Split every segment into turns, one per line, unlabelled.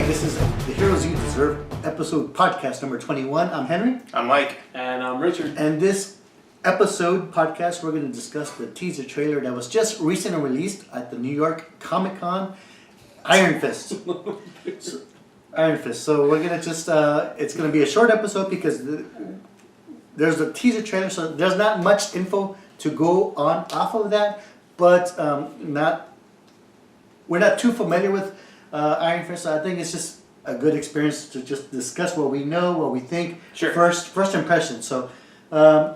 This is The Heroes You Deserve episode podcast number 21. I'm Henry.
I'm Mike.
And I'm Richard.
And this episode podcast, we're going to discuss the teaser trailer that was just recently released at the New York Comic Con, Iron Fist. Iron Fist. So we're going to just, it's going to be a short episode because there's a teaser trailer, so there's not much info to go on off of that, but we're not too familiar with Iron Fist, so I think it's just a good experience to just discuss what we know, what we think.
Sure.
First impression. So,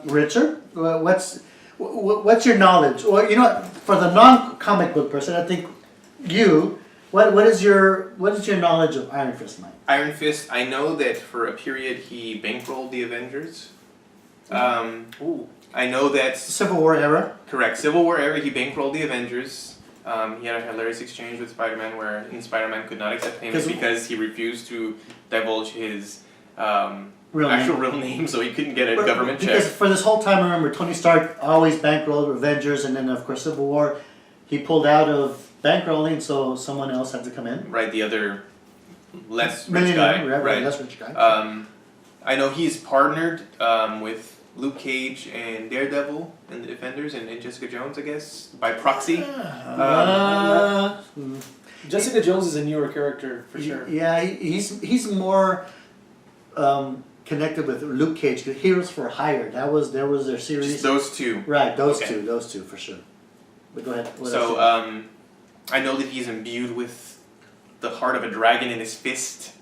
Richard, what's your knowledge? Or you know what, for the non-comic book person, I think what is your knowledge of Iron Fist, Mike?
Iron Fist, I know that for a period he bankrolled the Avengers. I know that
Civil War era.
Correct. Civil War era, he bankrolled the Avengers. He had a hilarious exchange with Spider-Man wherein Spider-Man could not accept payment because he refused to divulge his real name, so he couldn't get a government check.
Because for this whole time, remember, Tony Stark always bankrolled Avengers, and then of course Civil War, he pulled out of bankrolling, so someone else had to come in.
Right, the other less rich guy.
Right, less rich guy.
I know he's partnered with Luke Cage and Daredevil and the Defenders and Jessica Jones, I guess, by proxy.
Jessica Jones is a newer character for sure.
Yeah, he's more connected with Luke Cage. Heroes for Hire. That was their series.
Just those two.
Right, those two for sure. But go ahead.
So I know that he's imbued with the heart of a dragon in his fist.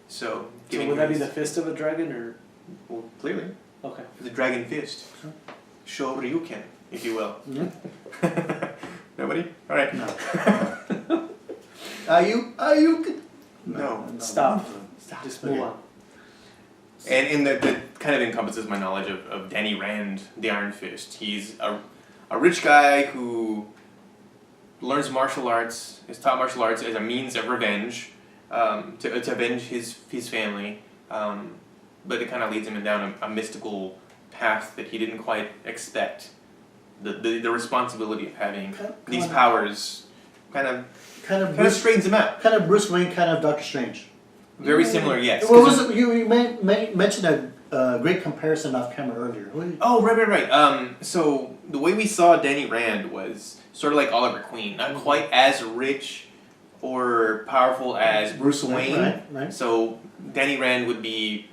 So
would that be the fist of a dragon, or?
Well, clearly.
Okay.
The dragon fist. Shoryuken, if you will.
Mm-hmm.
Nobody? All right.
No. Are you?
No.
Stop. Just move on.
And that kind of encompasses my knowledge of Danny Rand, the Iron Fist. He's a rich guy who learns martial arts, is taught martial arts as a means of revenge, to avenge his family. But it kind of leads him down a mystical path that he didn't quite expect. The responsibility of having these powers kind of straightens him out.
Kind of Bruce Wayne, kind of Doctor Strange.
Very similar, yes.
What was it? You mentioned a great comparison off camera earlier.
Oh, right. So the way we saw Danny Rand was sort of like Oliver Queen, not quite as rich or powerful as Bruce Wayne.
Right.
So Danny Rand would be,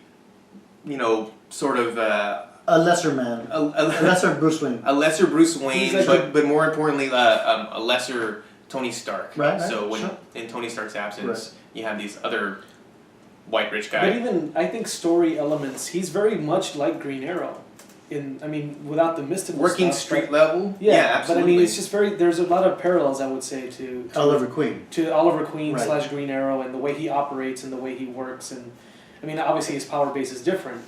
sort of
a lesser man, a lesser Bruce Wayne,
a lesser Bruce Wayne, but more importantly, a lesser Tony Stark.
Right.
So when in Tony Stark's absence, you have these other white rich guys.
But even I think story elements, he's very much like Green Arrow. Without the mystical
working
stuff,
street level.
Yeah,
absolutely.
but I mean, it's just there's a lot of parallels, I would say, to
Oliver Queen
/ Green Arrow, and the way he operates and the way he works. And I mean, obviously his power base is different,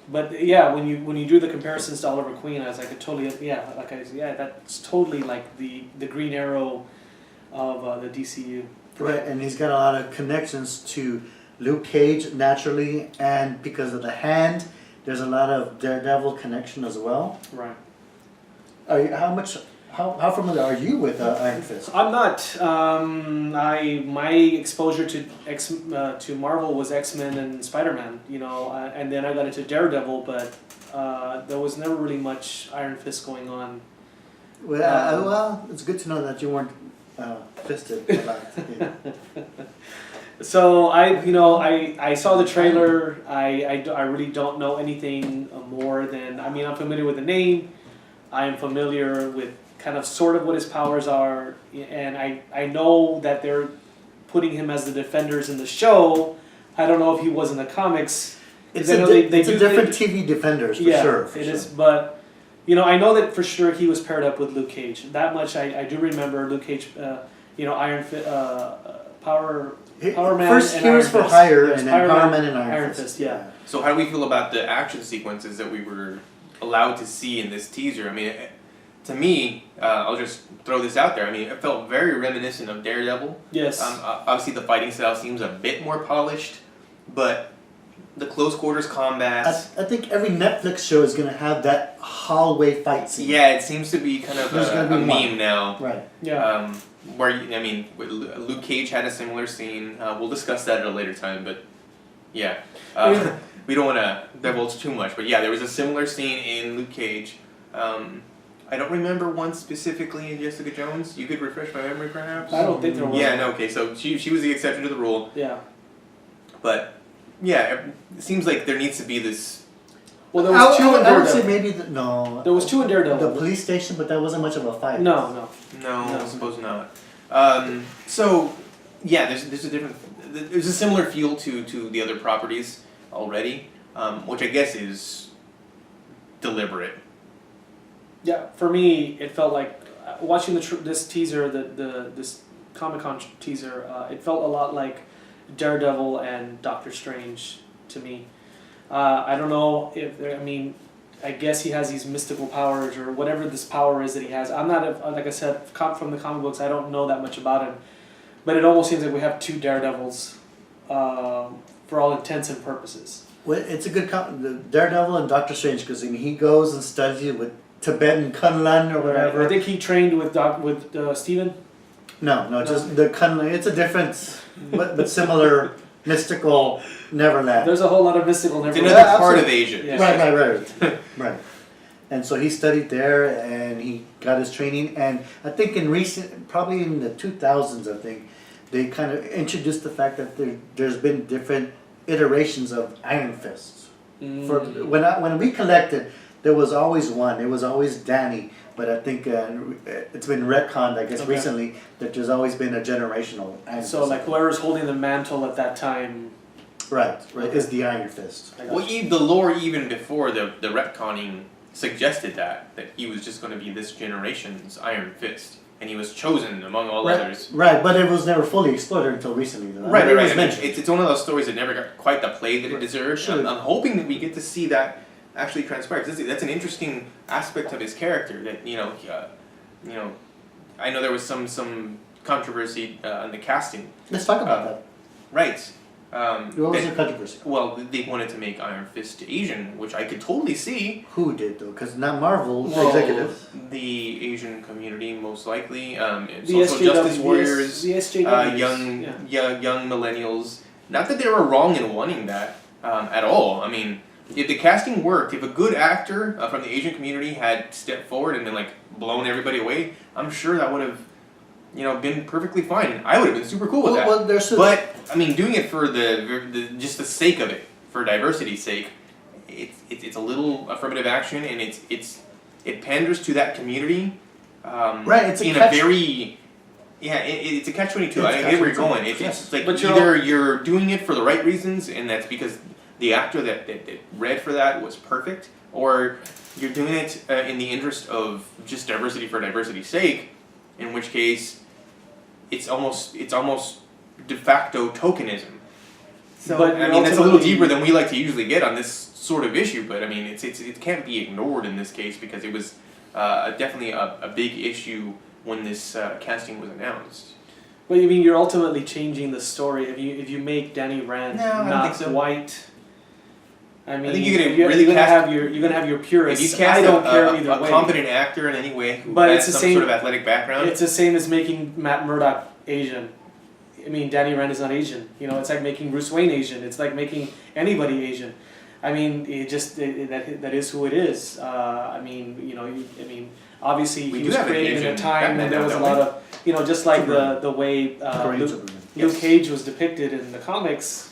but yeah, when you do the comparisons to Oliver Queen, I was like, that's totally like the Green Arrow of the DCU.
Right, and he's got a lot of connections to Luke Cage naturally, and because of the hand, there's a lot of Daredevil connection as well.
Right.
How familiar are you with Iron Fist?
I'm not. My exposure to Marvel was X-Men and Spider-Man, and then I got into Daredevil, but there was never really much Iron Fist going on.
Well, it's good to know that you weren't fisted a lot. Yeah.
So I saw the trailer. I really don't know anything more than, I'm familiar with the name. I am familiar with kind of sort of what his powers are, and I know that they're putting him as the Defenders in the show. I don't know if he was in the comics.
It's a different TV Defenders for sure.
It is, but I know that for sure he was paired up with Luke Cage. That much I do remember. Luke Cage, Iron Fist, Power Man.
First Heroes for Hire, and then Power Man and
Iron Fist. Yeah.
So how do we feel about the action sequences that we were allowed to see in this teaser? I mean, to me, I'll just throw this out there. I mean, it felt very reminiscent of Daredevil.
Yes.
Obviously, the fighting style seems a bit more polished, but the close quarters combats.
I think every Netflix show is gonna have that hallway fight scene.
Yeah, it seems to be kind of
There's
a
gonna be
meme
one.
now.
Right.
Yeah.
Where I mean, Luke Cage had a similar scene. We'll discuss that at a later time, but yeah, we don't want to divulge too much. But yeah, there was a similar scene in Luke Cage. I don't remember one specifically in Jessica Jones. You could refresh my memory, perhaps.
I don't think there was.
Yeah, no. Okay, so she was the exception to the rule.
Yeah.
But yeah, it seems like there needs to be this.
Well, there was two in
I would say
Daredevil.
maybe no.
There was two in Daredevil.
The police station, but that wasn't much of a fight.
No.
No,
No.
I suppose not. So yeah, there's a different. There's a similar feel to the other properties already, which I guess is deliberate.
Yeah, for me, it felt like watching this teaser, this Comic-Con teaser. It felt a lot like Daredevil and Doctor Strange to me. I don't know if I guess he has these mystical powers or whatever this power is that he has. I'm not like I said from the comic books. I don't know that much about him, but it almost seems like we have two Daredevils for all intents and purposes.
Well, it's a good the Daredevil and Doctor Strange because he goes and studies it with Tibetan Kunlun or whatever.
I think he trained with Steven.
No, just the Kunlun. It's a different, but similar mystical Neverland.
There's a whole lot of mystical
It's
Neverland.
another part of Asia.
Yeah.
Right. Right. And so he studied there and he got his training. And I think probably in the 2000s, I think, they kind of introduced the fact that there's been different iterations of Iron Fists. When we collected, there was always one. It was always Danny. But I think it's been retconned, I guess, recently, that there's always been a generational Iron
So,
Fist.
like, whoever's holding the mantle at that time.
Right, is the Iron Fist.
Well, the lore even before the retconning suggested that he was just going to be this generation's Iron Fist, and he was chosen among all others.
Right, but it was never fully explored until recently. Though.
Right.
It was
I mean,
mentioned.
it's one of those stories that never got quite the play that it deserved.
Sure.
I'm hoping that we get to see that actually transpire. That's an interesting aspect of his character. That I know there was some controversy on the casting.
Let's talk about that.
Right.
What was the controversy?
Well, they wanted to make Iron Fist Asian, which I could totally see.
Who did though? Because not Marvel
Well,
executives.
the Asian community, most likely.
The
Social
SJW,
justice warriors,
the SJWs,
young millennials. Not that they were wrong in wanting that at all. I mean, if the casting worked, if a good actor from the Asian community had stepped forward and been like blown everybody away, I'm sure that would have, been perfectly fine. I would have been super cool with that.
Well,
But I mean, doing it for just the sake of it, for diversity's sake, it's a little affirmative action, and it panders to that community.
Right, it's a
in
catch-
a very it's a catch-22. I get where you're going. It's like
But
either you're doing it for the right reasons, and that's because the actor that read for that was perfect, or you're doing it in the interest of just diversity for diversity's sake, in which case it's almost de facto tokenism. So
But
I mean that's a little
ultimately-
deeper than we like to usually get on this sort of issue, but I mean it can't be ignored in this case because it was definitely a big issue when this casting was announced.
But you mean you're ultimately changing the story if you make Danny Rand
No, I don't
not
think so.
white. I mean,
think you're gonna
you're
really
gonna
cast-
you're gonna have your purists.
If you cast
I don't care
a
either way.
competent actor in any way who
But
has
it's the
some
same-
sort of athletic background,
It's the same as making Matt Murdock Asian. I mean, Danny Rand is not Asian. It's like making Bruce Wayne Asian. It's like making anybody Asian. I mean, that is who it is. Obviously
We
he
do
was
have an
created in a
Asian
time when
Batman
there
now,
was a
don't
lot of, just like
Superman.
the way
Korean
Luke
Superman.
Cage was depicted in the comics.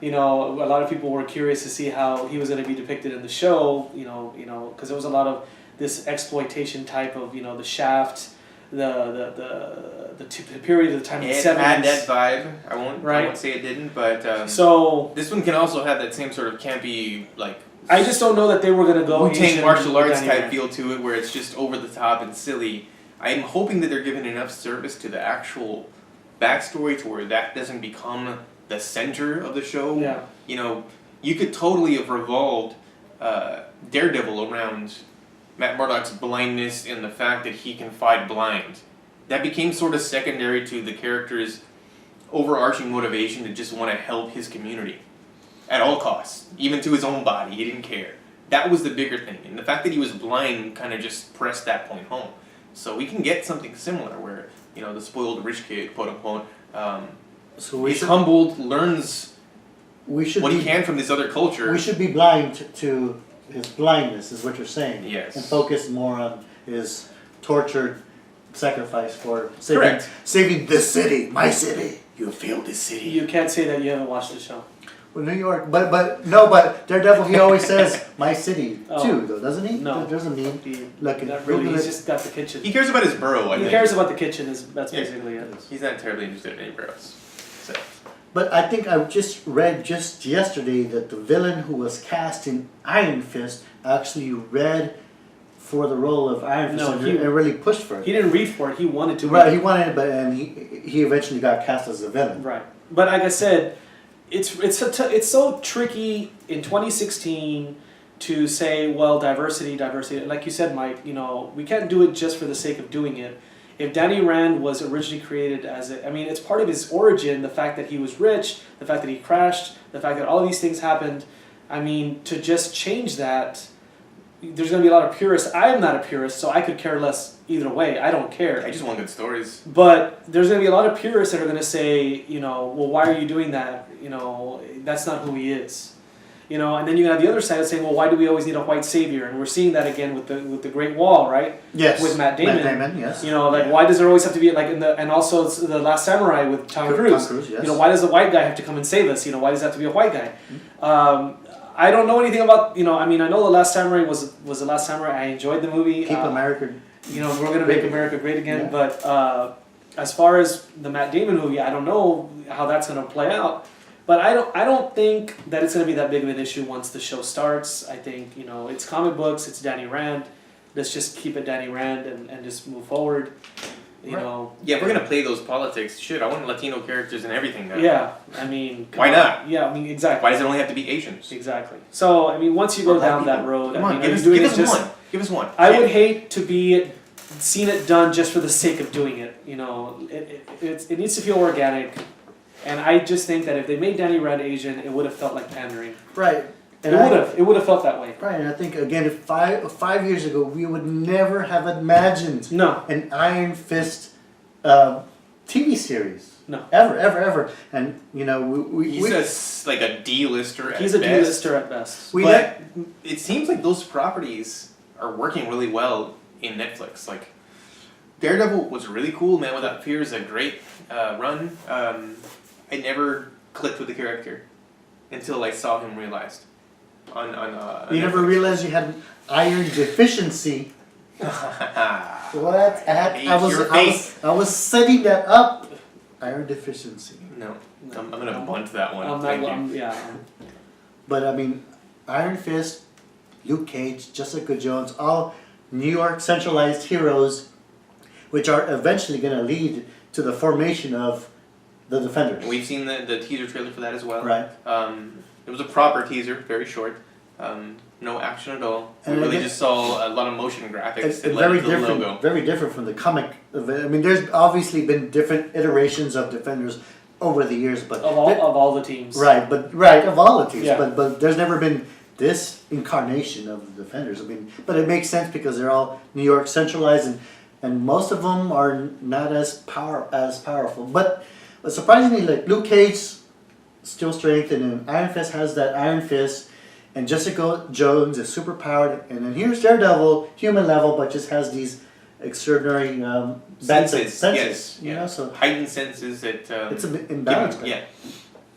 A lot of people were curious to see how he was going to be depicted in the show. Because there was a lot of this exploitation type of, the Shaft, the period of the time in the
it
70s.
had that vibe. I won't
Right.
say it didn't, but
So
this one can also have that same sort of campy, like
I just don't know that they were going to go
Wu-Tang
Asian
martial
with
arts
Danny
type
Rand.
feel to it, where it's just over the top and silly. I'm hoping that they're giving enough service to the actual backstory to where that doesn't become the center of the show.
Yeah.
You could totally have revolved Daredevil around Matt Murdock's blindness and the fact that he can fight blind. That became sort of secondary to the character's overarching motivation to just want to help his community. at all costs, even to his own body. He didn't care. That was the bigger thing, and the fact that he was blind kind of just pressed that point home. So we can get something similar where, you know, the spoiled rich kid, quote unquote, is humbled, learns what he can from this other culture.
We should be blind to his blindness, is what you're saying.
Yes.
And focus more on his tortured sacrifice for saving this city, my city.
You failed this city.
You can't say that you haven't watched the show.
Well, New York, but Daredevil, he always says my city too, though, doesn't he?
No.
Doesn't he? Look,
Not really. He's just got the kitchen.
He cares about his borough, I
He
think.
cares about the kitchen. That's basically it.
He's not terribly interested in any boroughs. So.
But I think I just read just yesterday that the villain who was cast in Iron Fist actually read for the role of Iron Fist and really pushed for it.
He didn't read for it. He wanted to.
Right, he wanted it, and he eventually got cast as the villain.
Right, but like I said, it's so tricky in 2016 to say, well, diversity. Like you said, Mike, you know, we can't do it just for the sake of doing it. If Danny Rand was originally created it's part of his origin, the fact that he was rich, the fact that he crashed, the fact that all these things happened. I mean, to just change that, there's going to be a lot of purists. I'm not a purist, so I could care less either way. I don't care.
I just want good stories.
But there's going to be a lot of purists that are going to say, you know, well, why are you doing that? You know, that's not who he is. You know, and then you have the other side saying, well, why do we always need a white savior? And we're seeing that again with the Great Wall, right?
Yes.
With Matt Damon.
Matt Damon, yes.
You know, like why does there always have to be and also the Last Samurai with Tom Cruise.
Tom Cruise, yes.
You know, why does the white guy have to come and save us? You know, why does it have to be a white guy? I don't know anything about, you know, I mean, I know The Last Samurai was The Last Samurai. I enjoyed the movie.
Keep America.
You know, we're going to make America great again. Yeah. But as far as the Matt Damon movie, I don't know how that's going to play out. But I don't think that it's going to be that big of an issue once the show starts. I think, you know, it's comic books, it's Danny Rand. Let's just keep it Danny Rand and just move forward. You know.
Yeah, if we're gonna play those politics, shit, I want Latino characters and everything now.
Yeah, I mean,
why not?
Yeah, I mean, exactly.
Why does it only have to be Asians?
Exactly. So, I mean, once you go down that road,
come on,
give
us one.
I would hate to be seen it done just for the sake of doing it. You know, it needs to feel organic, and I just think that if they made Danny Rand Asian, it would have felt like pandering.
Right.
And it would have felt that way.
Right, and I think again, if five years ago, we would never have imagined an Iron Fist TV series.
No,
ever. And you know,
he's like a D-lister.
He's a D-lister at best.
But it seems like those properties are working really well in Netflix. Like Daredevil was really cool. Man Without Fear is a great run. I never clicked with the character until I saw him realized.
You never realized you had an iron deficiency. What? I was setting that up. Iron deficiency.
No. I'm gonna bunt that one.
But I mean, Iron Fist, Luke Cage, Jessica Jones, all New York centralized heroes, which are eventually going to lead to the formation of the Defenders.
We've seen the teaser trailer for that as well.
Right.
It was a proper teaser, very short. No action at all. We really just saw a lot of motion graphics that led to the logo.
Very different from the comic. I mean, there's obviously been different iterations of Defenders over the years, but
of all the teams.
Right, of all the teams.
Yeah.
But there's never been this incarnation of the Defenders. I mean, but it makes sense because they're all New York centralized, and most of them are not as powerful. But surprisingly, like Luke Cage, still strength, and Iron Fist has that Iron Fist. And Jessica Jones is super powered, and then here's Daredevil, human level, but just has these extraordinary senses.
Yes,
you know, so
heightened senses that
it's an imbalance.
Yeah.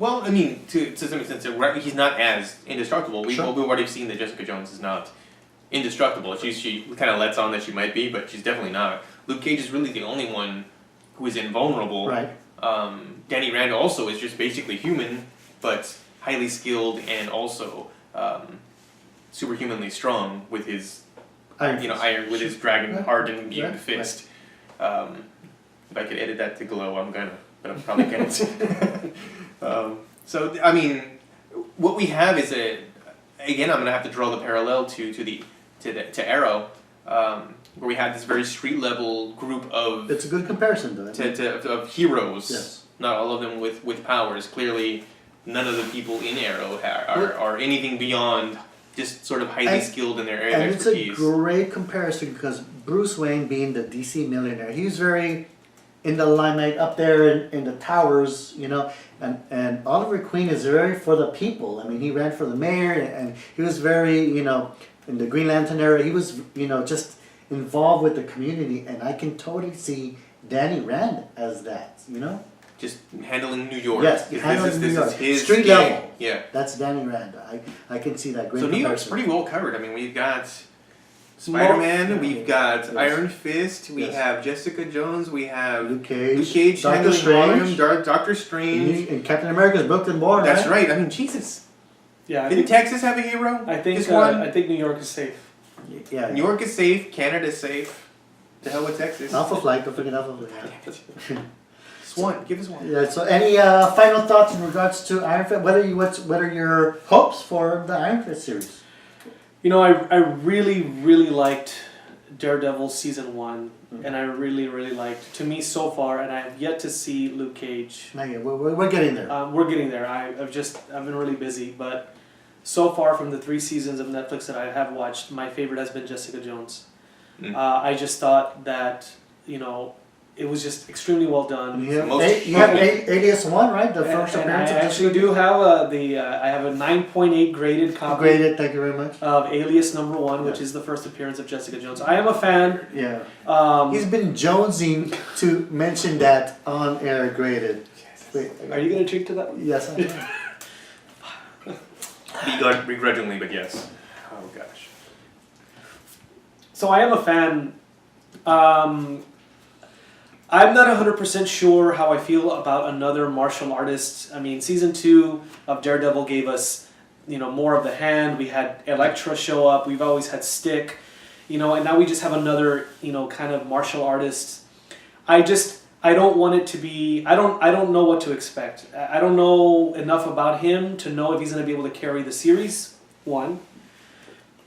Well, I mean, to some extent, he's not as indestructible. We've already seen that Jessica Jones is not indestructible. She kind of lets on that she might be, but she's definitely not. Luke Cage is really the only one who is invulnerable.
Right.
Danny Rand also is just basically human, but highly skilled and also superhumanly strong with his with his dragon hardened immune fist. If I could edit that to glow, I'm gonna, but I probably can't. So I mean, what we have is again, I'm gonna have to draw the parallel to Arrow, where we had this very street level group of.
It's a good comparison, though.
Of heroes.
Yes.
Not all of them with powers. Clearly, none of the people in Arrow are anything beyond just sort of highly skilled in their area
And
of expertise.
it's a great comparison because Bruce Wayne, being the DC millionaire, he was very in the limelight up there in the towers, you know. And Oliver Queen is very for the people. I mean, he ran for the mayor, and he was very, you know, in the Green Lantern era, he was, you know, just involved with the community. And I can totally see Danny Rand as that, you know.
Just handling New York.
Yes,
This
handling New York.
is his
Street
gig.
level.
Yeah.
That's Danny Rand. I can see that great
So New York's
comparison.
pretty well covered. I mean, we've got Spider-Man, we've got
Yes.
Iron Fist, we
Yes.
have Jessica Jones, we have
Luke Cage,
Doctor
Doctor
Strange,
Strange,
Doctor Strange.
and Captain America's Brooklyn born.
That's right. I mean, Jesus.
Yeah, I
Didn't
think,
Texas have a hero?
I think
Just one.
I think New York is safe.
Yeah.
New York is safe. Canada's safe. The hell with Texas.
Alpha Flight. Don't forget Alpha Flight.
Just one. Give us one.
Yeah. So, any final thoughts in regards to Iron Fist? What are your hopes for the Iron Fist series?
You know, I really, really liked Daredevil season 1, and I really, really liked, to me so far, and I have yet to see Luke Cage.
Not yet. We're getting there.
We're getting there. I've been really busy, but so far from the 3 seasons of Netflix that I have watched, my favorite has been Jessica Jones. I just thought that, you know, it was just extremely well done.
You have Alias 1, right? The first
And I
appearance of
actually
Jessica?
do have I have a 9.8 graded copy
Graded. Thank you very much.
of Alias #1, which is the first appearance of Jessica Jones. I am a fan.
Yeah. He's been jonesing to mention that on air. Graded. Wait,
Are you gonna drink to that one?
Yes.
Begrudgingly, but yes. Oh gosh.
So I am a fan. I'm not 100% sure how I feel about another martial artist. I mean, season 2 of Daredevil gave us, you know, more of the hand. We had Elektra show up. We've always had Stick, you know, and now we just have another, you know, kind of martial artist. I don't want it to be. I don't know what to expect. I don't know enough about him to know if he's going to be able to carry the series. One.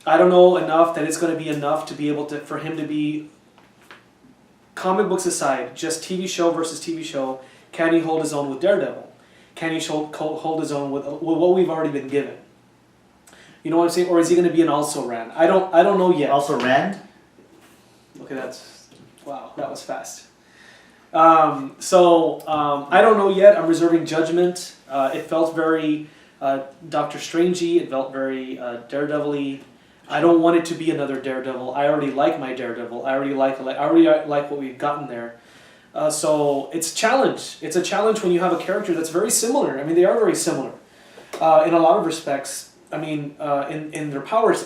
I don't know enough that it's going to be enough to be able to for him to be. Comic books aside, just TV show versus TV show, can he hold his own with Daredevil? Can he hold his own with what we've already been given? You know what I'm saying? Or is he going to be an also ran? I don't know yet.
Also Rand.
Okay, wow, that was fast. I don't know yet. I'm reserving judgment. It felt very Doctor Strangey. It felt very Daredevil-y. I don't want it to be another Daredevil. I already like my Daredevil. I already like what we've gotten there. So it's a challenge. It's a challenge when you have a character that's very similar. I mean, they are very similar in a lot of respects. I mean, in their powers,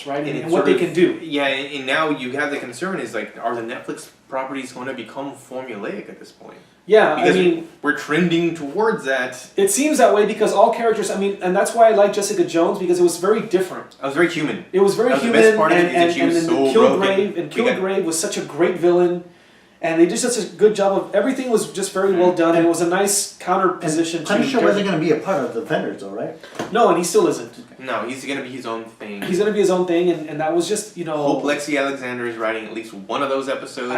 right? And what they can do.
Yeah, and now you have the concern is like, are the Netflix properties going to become formulaic at this point?
Yeah,
Because
I mean,
we're trending towards that.
it seems that way because all characters. I mean, and that's why I like Jessica Jones because it was very different.
I was very human.
It was very
That was the
human,
best part of it,
and
is that she was
then
so
Kilgrave,
broken.
and Kilgrave was such a great villain, and they did such a good job of everything was just very well done, and it was a nice counter position.
Punisher wasn't going to be a part of the Defenders, though, right?
No, and he still isn't.
No, he's going to be his own thing.
He's going to be his own thing, and that was just, you know.
Hope Lexi Alexander is writing at least one of those episodes.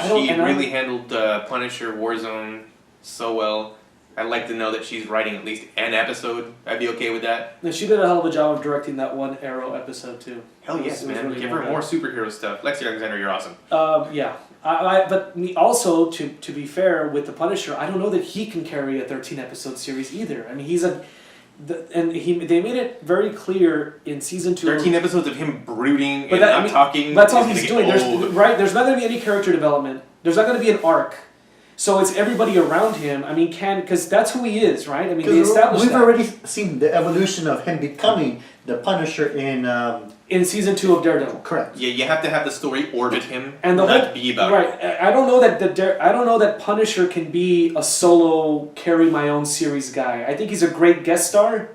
She really handled Punisher Warzone so well. I'd like to know that she's writing at least an episode. I'd be okay with that.
And she did a hell of a job of directing that one Arrow episode too.
Hell yes, man.
Really
Give
well
her
done.
more superhero stuff. Lexi Alexander, you're awesome.
Yeah. But me also, to be fair with the Punisher, I don't know that he can carry a 13-episode series either. I mean, they made it very clear in season 2.
13 episodes of him brooding
But
and not talking.
That's all
is
he's
gonna
doing.
get old.
There's not going to be any character development. There's not going to be an arc. So it's everybody around him. I mean, because that's who he is, right? I mean, they established
we've
that.
already seen the evolution of him becoming the Punisher in
season 2 of Daredevil.
correct.
Yeah, you have to have the story orbit him,
And the
not
whole,
be about
right.
it.
I don't know that Punisher can be a solo carry my own series guy. I think he's a great guest star.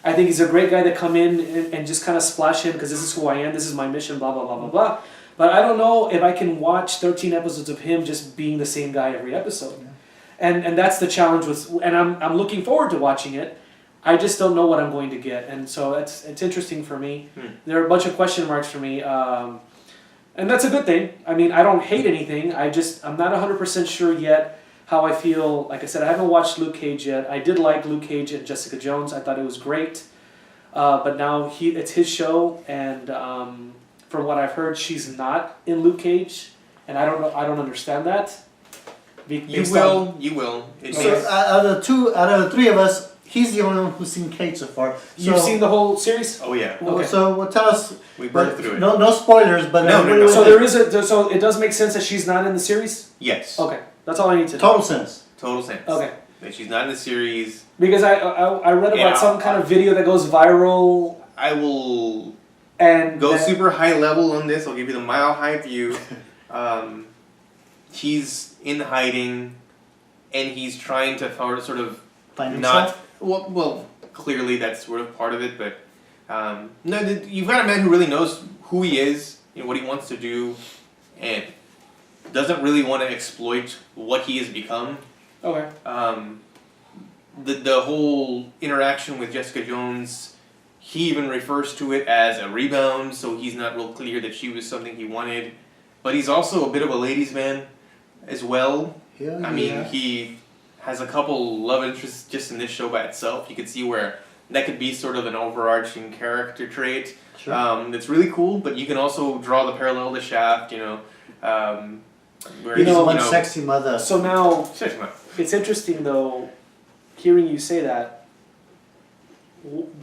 I think he's a great guy to come in and just kind of splash in because this is who I am, this is my mission, blah blah blah blah blah. But I don't know if I can watch 13 episodes of him just being the same guy every episode.
Yeah.
And that's the challenge and I'm looking forward to watching it. I just don't know what I'm going to get, and so it's interesting for me. There are a bunch of question marks for me, and that's a good thing. I mean, I don't hate anything. I'm not 100% sure yet how I feel. Like I said, I haven't watched Luke Cage yet. I did like Luke Cage and Jessica Jones. I thought it was great. But now it's his show, and from what I've heard, she's not in Luke Cage, and I don't know. I don't understand that.
You will. It
So
makes-
out of the three of us, he's the only one who's seen Cage so far. So,
You've seen the whole series?
oh yeah,
Okay.
So tell us.
we burned through it.
No spoilers, but
No.
So there is so it does make sense that she's not in the series.
Yes,
Okay, that's all I need to know.
total sense.
total sense.
Okay,
That she's not in the series.
because I read about
Yeah,
some kind of video that goes viral
I will
and
go
that-
super high level on this. I'll give you the mile high view. He's in hiding, and he's trying to sort of
Find himself.
not. Well, clearly that's sort of part of it, but no, you've got a man who really knows who he is, what he wants to do, and doesn't really want to exploit what he has become.
Okay.
The whole interaction with Jessica Jones, he even refers to it as a rebound, so he's not real clear that she was something he wanted. But he's also a bit of a ladies' man as well.
Yeah,
I mean, he has a couple love interests just in this show by itself. You could see where that could be sort of an overarching character trait.
Sure.
That's really cool, but you can also draw the parallel to Shaft, where
He's
he's,
one sexy mother.
So now
Check him out.
it's interesting though, hearing you say that.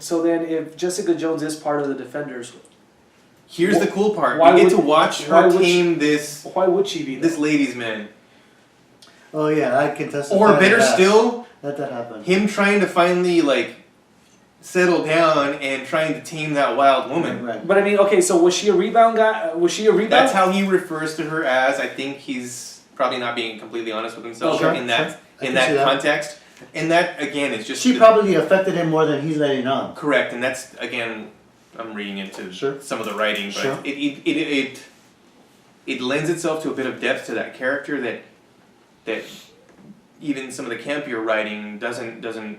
So then, if Jessica Jones is part of the Defenders,
Here's the cool part.
Why
We get to
would-
watch
why
her
would
tame this
why would she be there?
this ladies' man.
Oh yeah, I can testify.
Or better
to that.
still,
that happened.
him trying to finally settle down and trying to tame that wild woman.
Right.
But I mean, okay, so was she a rebound guy? Was she a rebound?
That's how he refers to her as. I think he's probably not being completely honest with himself
Sure,
in that
sure. I
in
can
that
see that.
context. And that again is just
She
the-
probably affected him more than he's letting on.
correct. And that's again, I'm reading into
Sure.
some of the writing, but
Sure.
it lends itself to a bit of depth to that character that even some of the campier writing doesn't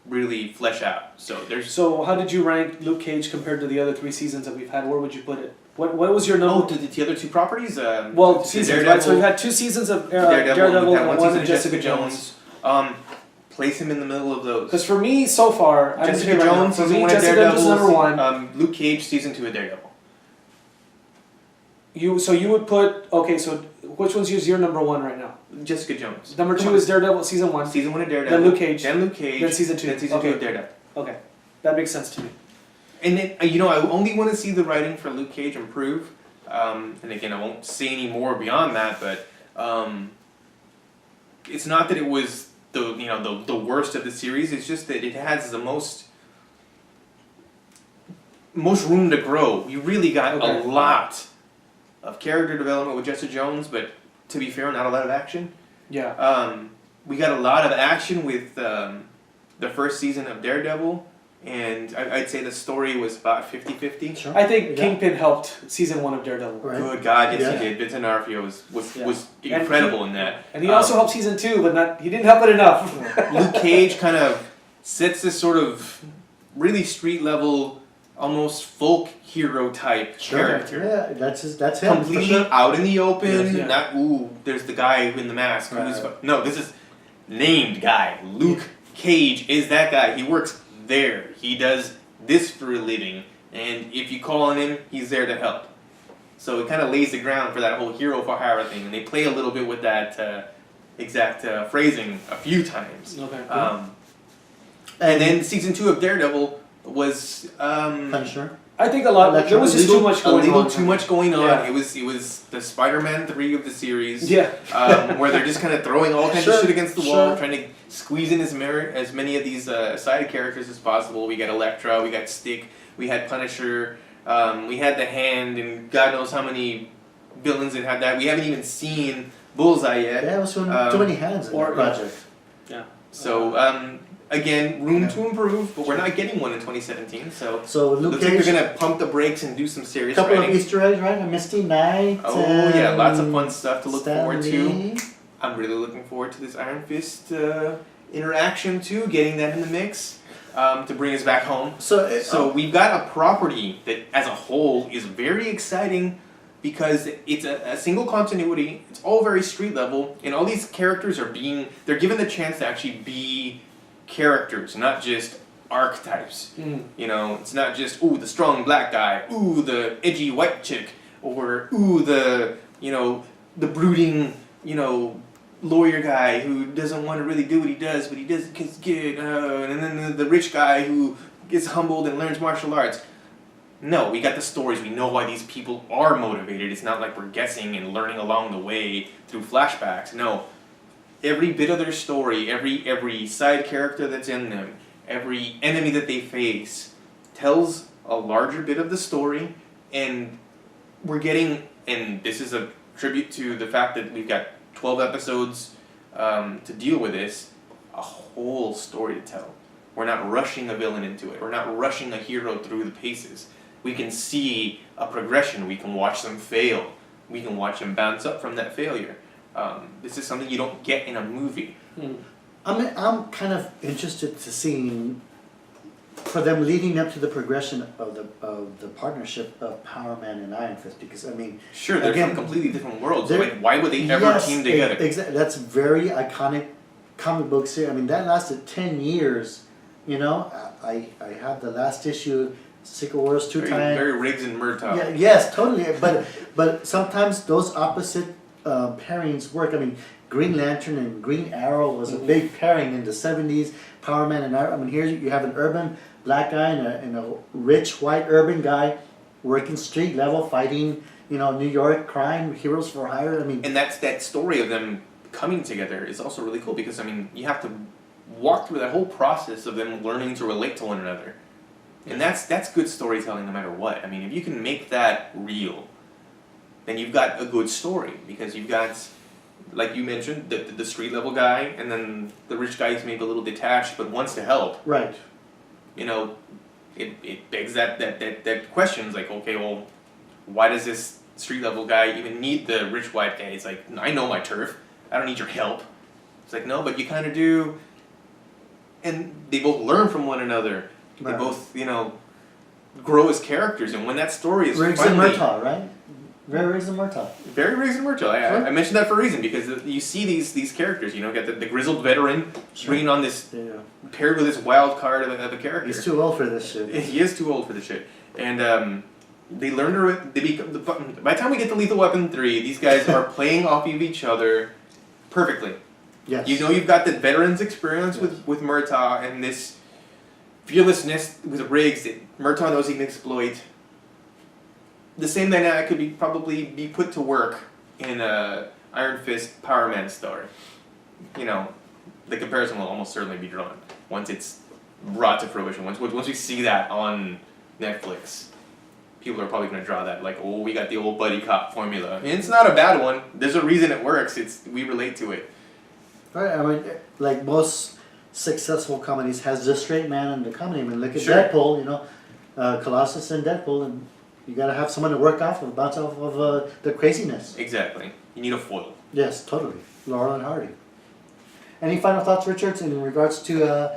really flesh out. So there's
So how did you rank Luke Cage compared to the other 3 seasons that we've had? Where would you put it? What was your number?
the other two properties.
Well,
the
seasons, right? So we've had 2 seasons of Daredevil
we've had
and
one
one
season
of
of Jessica Jones. Place him in the middle of those.
Because for me, so far, I'm
Jessica
gonna say right now,
Jones
for
season
me,
1 of
Jessica Jones is
Daredevil.
number 1.
Luke Cage season 2 of Daredevil.
You would put, okay, so which one's your number 1 right now?
Jessica Jones.
Number 2 is Daredevil season 1.
Season 1 of Daredevil.
Then Luke Cage.
Then Luke Cage.
Then season 2.
Then season 2
Okay.
of Daredevil.
Okay, that makes sense to me.
And then, I only want to see the writing for Luke Cage improve. And again, I won't say any more beyond that, but it's not that it was the worst of the series. It's just that it has the most room to grow. You really got
Okay.
a lot of character development with Jessica Jones, but to be fair, not a lot of action.
Yeah.
We got a lot of action with the first season of Daredevil, and I'd say the story was about 50-50.
Sure.
I think
Yeah.
Kingpin helped season 1 of Daredevil.
Right.
Good God, yes
Yeah.
he did. Vincent D'Onofrio was
And
incredible in that.
And he also helped season 2, but he didn't help it enough.
Luke Cage kind of sets this sort of really street level, almost folk hero type character.
Yeah, that's him.
Completely
For sure.
out in the open,
Yes, yeah.
not there's the guy in the mask.
Right.
No, this is named guy. Luke Cage is that guy. He works there. He does this for a living, and if you call on him, he's there to help. So it kind of lays the ground for that whole hero for hire thing, and they play a little bit with that exact phrasing a few times.
Okay.
And then season 2 of Daredevil was
Punisher.
I think there was just too much going on.
a little too much going on.
Yeah.
It was the Spider-Man 3 of the series.
Yeah.
Where they're just kind of throwing all kinds
Sure,
of shit against the wall,
sure.
trying to squeeze in as many of these side characters as possible. We got Elektra, we got Stick, we had Punisher, we had the Hand, and God knows how many villains it had that. We haven't even seen Bullseye yet.
Yeah, it was too many hands in
or-
the project.
So again, room to improve, but we're not getting one in 2017. So
So Luke
looks like
Cage,
they're gonna pump the brakes and do some serious
couple
writing.
of Easter eggs, right? A Misty Knight.
Oh yeah, lots of fun stuff to look
Stan
forward to.
Lee.
I'm really looking forward to this Iron Fist interaction too, getting that in the mix to bring us back home.
So
So we've got a property that, as a whole, is very exciting, because it's a single continuity. It's all very street level, and all these characters they're given the chance to actually be characters, not just archetypes. You know, it's not just the strong black guy, the edgy white chick, or the brooding lawyer guy who doesn't want to really do what he does, but he does it because it's good. And then the rich guy who gets humbled and learns martial arts. No, we got the stories. We know why these people are motivated. It's not like we're guessing and learning along the way through flashbacks. No, every bit of their story, every side character that's in them, every enemy that they face, tells a larger bit of the story, and we're getting. And this is a tribute to the fact that we've got 12 episodes to deal with this, a whole story to tell. We're not rushing a villain into it. We're not rushing a hero through the paces. We can see a progression. We can watch them fail. We can watch them bounce up from that failure. This is something you don't get in a movie.
I'm kind of interested to seeing for them leading up to the progression of the partnership of Power Man and Iron Fist, because I mean,
sure, they're from completely different worlds. Like, why would they ever team together?
Exactly. That's very iconic comic book series. I mean, that lasted 10 years. You know, I have the last issue, Secret Wars 2 times.
Very Riggs and Murtaugh.
Yeah, yes, totally. But sometimes those opposite pairings work. I mean, Green Lantern and Green Arrow was a big pairing in the 70s. Power Man and Iron. I mean, here you have an urban black guy and a rich white urban guy working street level, fighting, New York crime, heroes for hire. I mean,
and that story of them coming together is also really cool because, I mean, you have to walk through that whole process of them learning to relate to one another. And that's good storytelling no matter what. I mean, if you can make that real, then you've got a good story, because you've got, like you mentioned, the street level guy, and then the rich guy who's maybe a little detached but wants to help.
Right.
It begs that question. It's like, okay, well, why does this street level guy even need the rich white guy? It's like, I know my turf. I don't need your help. It's like, no, but you kind of do. And they both learn from one another. Right. They both, grow as characters. And when that story is
Riggs and Murtaugh, right? Very Riggs and Murtaugh.
Very Riggs and Murtaugh. I mentioned that for a reason, because you see these characters. Got the grizzled veteran bringing on this, paired with this wild card of a character.
He's too old for this shit.
He is too old for this shit. And they learn to. By the time we get to Lethal Weapon 3, these guys are playing off of each other perfectly.
Yes.
You've got the veteran's experience with Murtaugh, and this fearlessness with Riggs that Murtaugh knows he can exploit. The same dynamic could probably be put to work in a Iron Fist Power Man story. The comparison will almost certainly be drawn once it's brought to fruition. Once we see that on Netflix, people are probably going to draw that, like, oh, we got the old buddy cop formula. And it's not a bad one. There's a reason it works. We relate to it.
Right. I mean, like most successful comedies, has the straight man in the comedy. I mean, look at
Sure.
Deadpool. Colossus and Deadpool, and you got to have someone to work off of, bounce off of the craziness.
Exactly. You need a foil.
Yes, totally. Laurel and Hardy. Any final thoughts, Richards, in regards to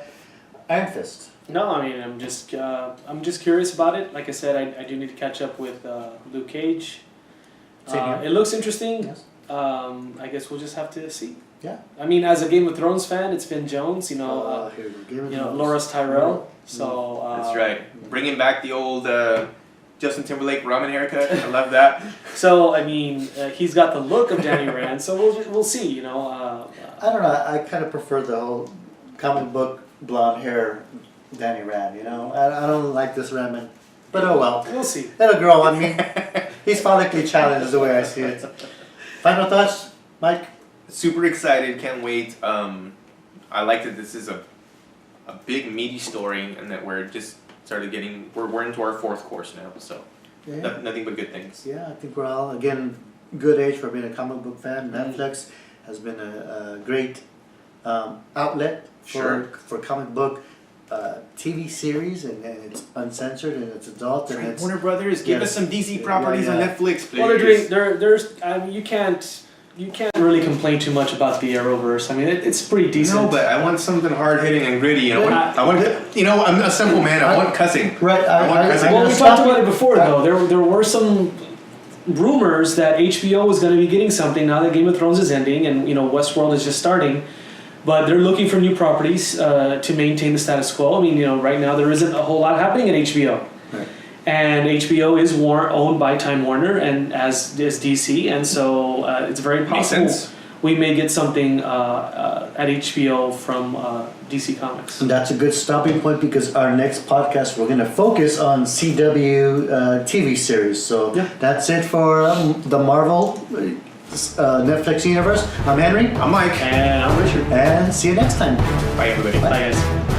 Iron Fist?
No, I mean, I'm just curious about it. Like I said, I do need to catch up with Luke Cage. It looks interesting.
Yes.
I guess we'll just have to see.
Yeah.
I mean, as a Game of Thrones fan, it's Finn Jones. Loras Tyrell. So.
That's right. Bringing back the old Justin Timberlake ramen haircut. I love that.
So I mean, he's got the look of Danny Rand. So we'll see.
I don't know. I kind of prefer the whole comic book blonde hair Danny Rand. I don't like this ramen, but oh well.
We'll see.
It'll grow on me. He's follically challenged, is the way I see it. Final thoughts, Mike?
Super excited, can't wait. I like that this is a big meaty story, and that we're just we're into our fourth course now, so nothing but good things.
Yeah, I think we're all, again, good age for being a comic book fan. Netflix has been a great outlet for comic book TV series, and it's uncensored and it's adult. And it's,
Warner Brothers, give us some DC properties on Netflix, please.
Well, there's I mean, you can't really complain too much about the Arrowverse. I mean, it's pretty decent.
No, but I want something hard hitting and gritty. I'm a simple man. I want cussing.
Right.
Well, we talked about it before, though. There were some rumors that HBO was going to be getting something now that Game of Thrones is ending and Westworld is just starting, but they're looking for new properties to maintain the status quo. I mean, right now there isn't a whole lot happening at HBO.
Right.
And HBO is owned by Time Warner, and as is DC, and so it's very possible we may get something at HBO from DC Comics.
And that's a good stopping point because our next podcast we're going to focus on CW TV series. So that's it for the Marvel Netflix universe. I'm Henry.
I'm Mike.
And I'm Richard.
And see you next time.
Bye, everybody.
Bye guys.